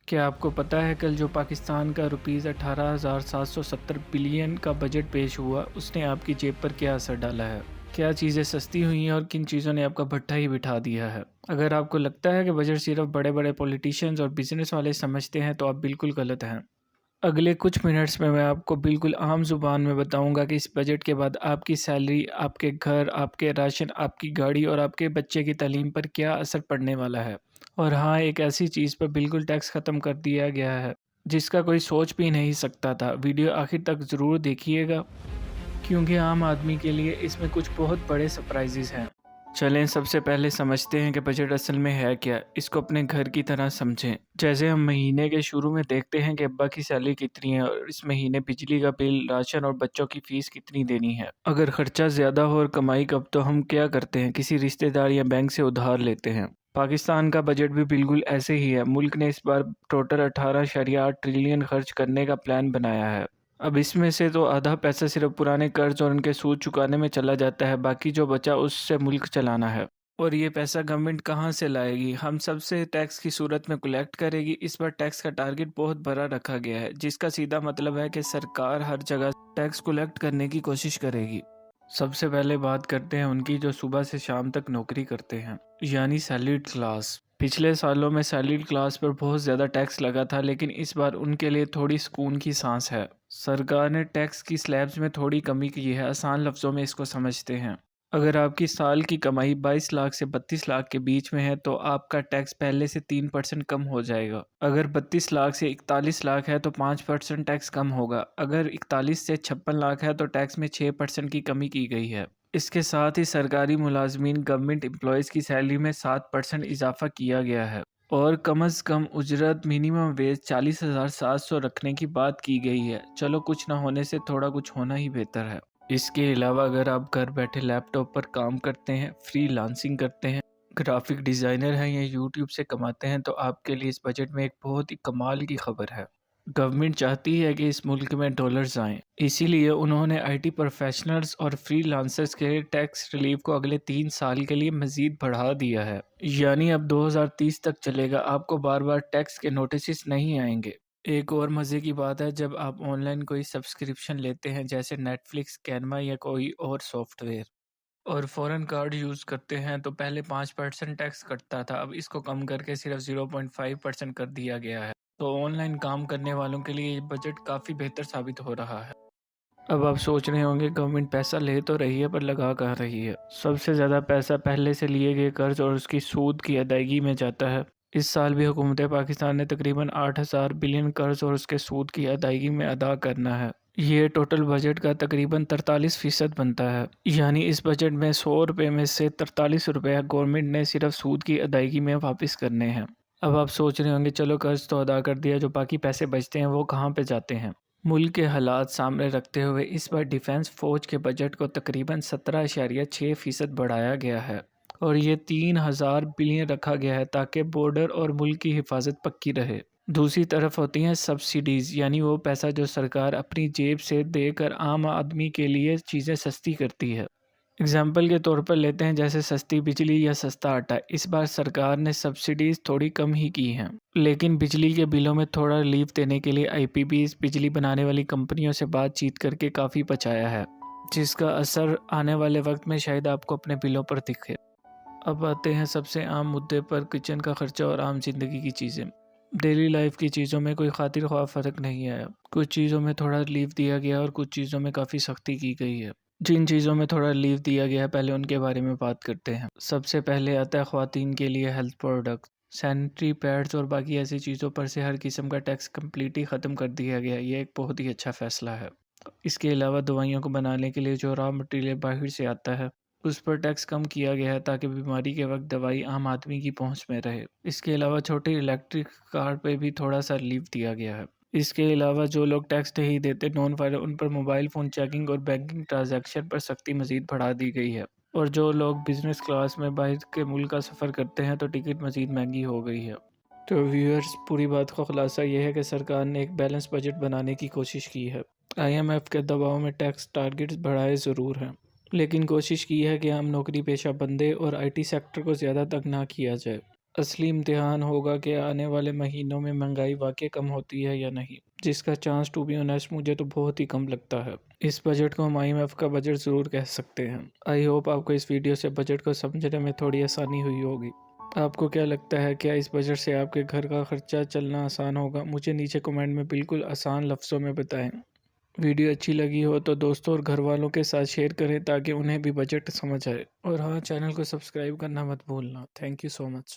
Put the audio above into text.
کیا آپ کو پتہ ہے کل جو پاکستان کا روپیز 18,770 بلین کا بجٹ پیش ہوا اس نے آپ کی جیب پر کیا اثر ڈالا ہے؟ کیا چیزیں سستی ہوئی ہیں اور کن چیزوں نے آپ کا بھٹا ہی بٹھا دیا ہے؟ اگر آپ کو لگتا ہے کہ بجٹ صرف بڑے بڑے پولیٹیشینز اور بزنس والے سمجھتے ہیں تو آپ بالکل غلط ہیں۔ اگلے کچھ منٹس میں آپ کو بالکل عام زبان میں بتاؤں گا کہ اس بجٹ کے بعد آپ کی سیلری، آپ کے گھر، آپ کے راشن، آپ کی گاڑی اور آپ کے بچے کی تعلیم پر کیا اثر پڑنے والا ہے۔ اور ہاں، ایک ایسی چیز پر بالکل ٹیکس ختم کر دیا گیا ہے جس کا کوئی سوچ بھی نہیں سکتا تھا۔ ویڈیو آخر تک ضرور دیکھیے گا کیونکہ عام آدمی کے لیے اس میں کچھ بہت بڑے سرپرائزز ہیں۔ چلیں سب سے پہلے سمجھتے ہیں کہ بجٹ اصل میں ہے کیا۔ اس کو اپنے گھر کی طرح سمجھیں۔ جیسے ہم مہینے کے شروع میں دیکھتے ہیں کہ ابا کی سیلری کتنی ہے اور اس مہینے بجلی کا بل، راشن اور بچوں کی فیس کتنی دینی ہے۔ اگر خرچہ زیادہ ہو اور کمائی کم تو ہم کیا کرتے ہیں؟ کسی رشتہ دار یا بینک سے ادھار لیتے ہیں۔ پاکستان کا بجٹ بھی بالکل ایسے ہی ہے۔ ملک نے اس بار ٹوٹل 18.8 ٹریلین خرچ کرنے کا پلان بنایا ہے۔ اب اس میں سے تو آدھا پیسہ صرف پرانے قرض اور ان کے سود چکانے میں چلا جاتا ہے، باقی جو بچا اس سے ملک چلانا ہے۔ اور یہ پیسہ گورنمنٹ کہاں سے لائے گی؟ ہم سب سے ٹیکس کی صورت میں کلیکٹ کرے گی۔ اس بار ٹیکس کا ٹارگٹ بہت بڑا رکھا گیا ہے، جس کا سیدھا مطلب ہے کہ سرکار ہر جگہ ٹیکس کلیکٹ کرنے کی کوشش کرے گی۔ سب سے پہلے بات کرتے ہیں ان کی جو صبح سے شام تک نوکری کرتے ہیں، یعنی سیلریڈ کلاس۔ پچھلے سالوں میں سیلریڈ کلاس پر بہت زیادہ ٹیکس لگا تھا، لیکن اس بار ان کے لیے تھوڑی سکون کی سانس ہے۔ سرکار نے ٹیکس کی سلیبز میں تھوڑی کمی کی ہے۔ آسان لفظوں میں اس کو سمجھتے ہیں۔ اگر آپ کی سال کی کمائی 22 لاکھ سے 32 لاکھ کے بیچ میں ہے تو آپ کا ٹیکس پہلے سے 3% کم ہو جائے گا۔ اگر 32 لاکھ سے 41 لاکھ ہے تو 5% ٹیکس کم ہوگا۔ اگر 41 سے 56 لاکھ ہے تو ٹیکس میں 6% کی کمی کی گئی ہے۔ اس کے ساتھ ہی سرکاری ملازمین گورنمنٹ امپلائیز کی سیلری میں 7% اضافہ کیا گیا ہے، اور کم از کم اجرت منیمم ویج 40,700 رکھنے کی بات کی گئی ہے۔ چلو، کچھ نہ ہونے سے تھوڑا کچھ ہونا ہی بہتر ہے۔ اس کے علاوہ اگر آپ گھر بیٹھے لیپ ٹاپ پر کام کرتے ہیں، فری لانسنگ کرتے ہیں، گرافک ڈیزائنر ہیں یا یوٹیوب سے کماتے ہیں تو آپ کے لیے اس بجٹ میں ایک بہت ہی کمال کی خبر ہے۔ گورنمنٹ چاہتی ہے کہ اس ملک میں ڈالرز آئیں، اسی لیے انہوں نے آئی ٹی پروفیشنلز اور فری لانسرز کے ٹیکس ریلیف کو اگلے 3 سال کے لیے مزید بڑھا دیا ہے، یعنی اب 2030 تک چلے گا۔ آپ کو بار بار ٹیکس کے نوٹسز نہیں آئیں گے۔ ایک اور مزے کی بات ہے، جب آپ آن لائن کوئی سبسکرپشن لیتے ہیں جیسے نیٹ فلکس، کینوا یا کوئی اور سافٹ ویئر، اور فورن کارڈ یوز کرتے ہیں تو پہلے 5% ٹیکس کٹتا تھا، اب اس کو کم کر کے صرف 0.5% کر دیا گیا ہے۔ تو آن لائن کام کرنے والوں کے لیے یہ بجٹ کافی بہتر ثابت ہو رہا ہے۔ اب آپ سوچ رہے ہوں گے گورنمنٹ پیسہ لے تو رہی ہے پر لگا کہاں رہی ہے؟ سب سے زیادہ پیسہ پہلے سے لیے گئے قرض اور اس کی سود کی ادائیگی میں جاتا ہے۔ اس سال بھی حکومت پاکستان نے تقریباً 8,000 بلین قرض اور اس کے سود کی ادائیگی میں ادا کرنا ہے۔ یہ ٹوٹل بجٹ کا تقریباً 43% بنتا ہے، یعنی اس بجٹ میں 100 روپے میں سے 43 روپے گورنمنٹ نے صرف سود کی ادائیگی میں واپس کرنے ہیں۔ اب آپ سوچ رہے ہوں گے چلو قرض تو ادا کر دیا، جو باقی پیسے بچتے ہیں وہ کہاں پہ جاتے ہیں؟ ملک کے حالات سامنے رکھتے ہوئے اس بار ڈیفنس فوج کے بجٹ کو تقریباً 17.6% بڑھایا گیا ہے، اور یہ 3,000 بلین رکھا گیا ہے تاکہ بارڈر اور ملک کی حفاظت پکی رہے۔ دوسری طرف ہوتی ہیں سبسڈیز، یعنی وہ پیسہ جو سرکار اپنی جیب سے دے کر عام آدمی کے لیے چیزیں سستی کرتی ہے۔ اگزامپل کے طور پر لیتے ہیں جیسے سستی بجلی یا سستا آٹا۔ اس بار سرکار نے سبسڈیز تھوڑی کم ہی کی ہیں، لیکن بجلی کے بلوں میں تھوڑا ریلیف دینے کے لیے آئی پی پیز بجلی بنانے والی کمپنیوں سے بات چیت کر کے کافی بچایا ہے، جس کا اثر آنے والے وقت میں شاید آپ کو اپنے بلوں پر دکھے۔ اب آتے ہیں سب سے عام مدعے پر، کچن کا خرچہ اور عام زندگی کی چیزیں۔ ڈیلی لائف کی چیزوں میں کوئی خاطر خواہ فرق نہیں آیا۔ کچھ چیزوں میں تھوڑا ریلیف دیا گیا اور کچھ چیزوں میں کافی سختی کی گئی ہے۔ جن چیزوں میں تھوڑا ریلیف دیا گیا ہے پہلے ان کے بارے میں بات کرتے ہیں۔ سب سے پہلے آتا ہے خواتین کے لیے ہیلتھ پروڈکٹ، سینیٹری پیڈز اور باقی ایسی چیزوں پر سے ہر قسم کا ٹیکس کمپلیٹلی ختم کر دیا گیا۔ یہ ایک بہت ہی اچھا فیصلہ ہے۔ اس کے علاوہ دوائیوں کو بنانے کے لیے جو را مٹیریل باہر سے آتا ہے اس پر ٹیکس کم کیا گیا ہے تاکہ بیماری کے وقت دوائی عام آدمی کی پہنچ میں رہے۔ اس کے علاوہ چھوٹی الیکٹرک کار پہ بھی تھوڑا سا ریلیف دیا گیا ہے۔ اس کے علاوہ جو لوگ ٹیکس نہیں دیتے نان فائلر، ان پر موبائل فون چیکنگ اور بینکنگ ٹرانزیکشن پر سختی مزید بڑھا دی گئی ہے، اور جو لوگ بزنس کلاس میں باہر کے ملک کا سفر کرتے ہیں تو ٹکٹ مزید مہنگی ہو گئی ہے۔ تو ویورز، پوری بات کا خلاصہ یہ ہے کہ سرکار نے ایک بیلنس بجٹ بنانے کی کوشش کی ہے۔ آئی ایم ایف کے دباؤ میں ٹیکس ٹارگٹس بڑھائے ضرور ہیں، لیکن کوشش کی ہے کہ عام نوکری پیشہ بندے اور آئی ٹی سیکٹر کو زیادہ تنگ نہ کیا جائے۔ اصلی امتحان ہوگا کہ آنے والے مہینوں میں مہنگائی واقعی کم ہوتی ہے یا نہیں، جس کا چانس ٹو بی آنیسٹ مجھے تو بہت ہی کم لگتا ہے۔ اس بجٹ کو ہم IMF کا بجٹ ضرور کہہ سکتے ہیں۔ آئی ہوپ آپ کو اس ویڈیو سے بجٹ کو سمجھنے میں تھوڑی آسانی ہوئی ہوگی۔ آپ کو کیا لگتا ہے، کیا اس بجٹ سے آپ کے گھر کا خرچہ چلنا آسان ہوگا؟ مجھے نیچے کمنٹ میں بالکل آسان لفظوں میں بتائیں۔ ویڈیو اچھی لگی ہو تو دوستوں اور گھر والوں کے ساتھ شیئر کریں تاکہ انہیں بھی بجٹ سمجھ آئے، اور ہاں، چینل کو سبسکرائب کرنا مت بھولنا۔ Thank you so much.